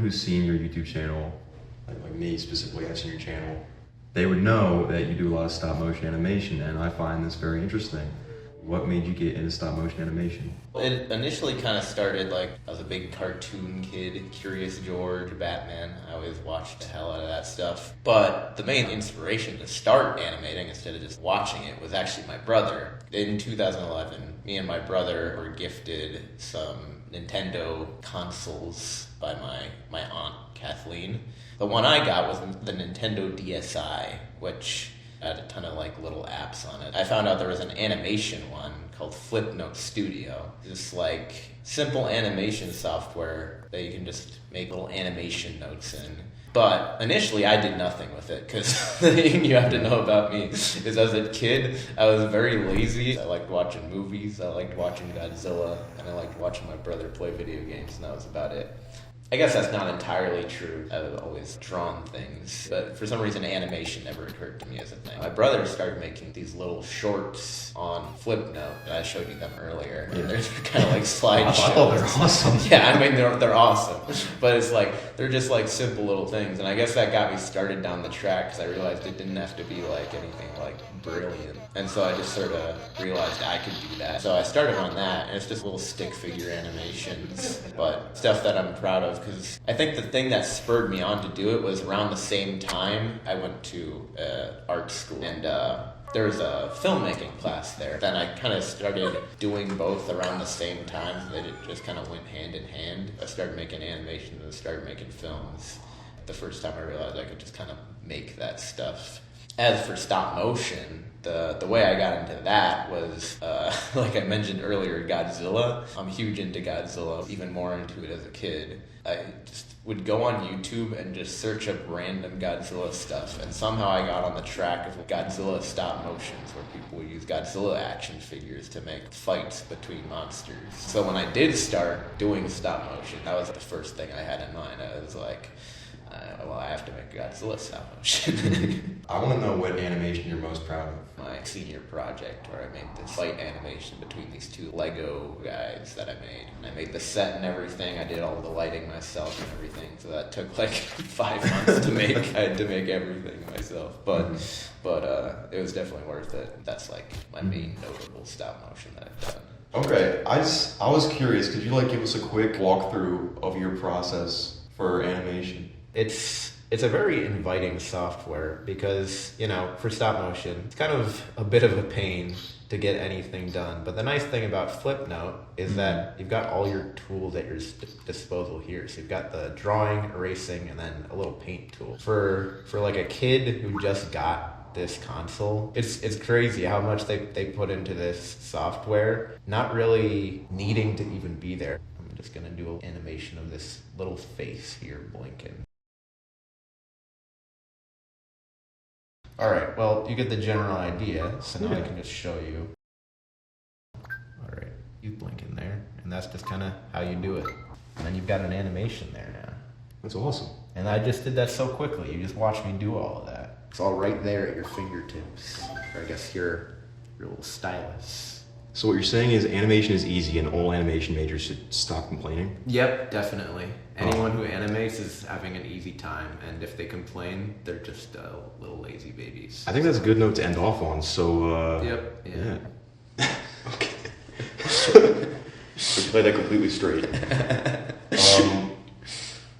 who's seen your YouTube channel, like me specifically, I've seen your channel, they would know that you do a lot of stop motion animation, and I find this very interesting. What made you get into stop motion animation? It initially kind of started like I was a big cartoon kid, Curious George, Batman. I always watched the hell out of that stuff. But the main inspiration to start animating instead of just watching it was actually my brother. In 2011, me and my brother were gifted some Nintendo consoles by my aunt, Kathleen. The one I got was the Nintendo DSi, which had a ton of like little apps on it. I found out there was an animation one called Flipnote Studio. Just like simple animation software that you can just make little animation notes in. But initially I did nothing with it because the thing you have to know about me is as a kid I was very lazy. I liked watching movies, I liked watching Godzilla, and I liked watching my brother play video games, and that was about it. I guess that's not entirely true. I've always drawn things, but for some reason animation never occurred to me as a thing. My brother started making these little shorts on Flipnote, and I showed you them earlier. Yeah. And they're kind of like slideshows. Oh, they're awesome. Yeah, I mean, they're awesome. But it's like, they're just like simple little things. And I guess that got me started down the track because I realized it didn't have to be like anything like brilliant. And so I just sort of realized I could do that. So I started on that, and it's just little stick figure animations, but stuff that I'm proud of. Because I think the thing that spurred me on to do it was around the same time I went to art school, and there was a filmmaking class there. Then I kind of started doing both around the same time, so they just kind of went hand in hand. I started making animation and I started making films. The first time I realized I could just kind of make that stuff. As for stop motion, the way I got into that was, like I mentioned earlier, Godzilla. I'm huge into Godzilla, even more into it as a kid. I just would go on YouTube and just search up random Godzilla stuff, and somehow I got on the track of Godzilla stop motions, where people would use Godzilla action figures to make fights between monsters. So when I did start doing stop motion, that was the first thing I had in mind. I was like, well, I have to make Godzilla stop motion. I want to know what animation you're most proud of. My senior project, where I made this fight animation between these two Lego guys that I made. And I made the set and everything. I did all the lighting myself and everything. So that took like 5 months to make. I had to make everything myself. But it was definitely worth it. That's like my main notable stop motion that I've done. Okay, I was curious. Could you like give us a quick walkthrough of your process for animation? It's a very inviting software because, you know, for stop motion, it's kind of a bit of a pain to get anything done. But the nice thing about Flipnote is that you've got all your tools at your disposal here. So you've got the drawing, erasing, and then a little paint tool. For like a kid who just got this console, it's crazy how much they put into this software, not really needing to even be there. I'm just gonna do an animation of this little face here blinking. Alright, well, you get the general idea, so now I can just show you. Alright, you blink in there, and that's just kind of how you do it. And then you've got an animation there now. That's awesome. And I just did that so quickly, you just watched me do all of that. It's all right there at your fingertips. Or I guess your little stylus. So what you're saying is animation is easy and all animation majors should stop complaining? Yep, definitely. Anyone who animates is having an easy time, and if they complain, they're just little lazy babies. I think that's a good note to end off on, so Yep, yeah. Okay. Let's play that completely straight.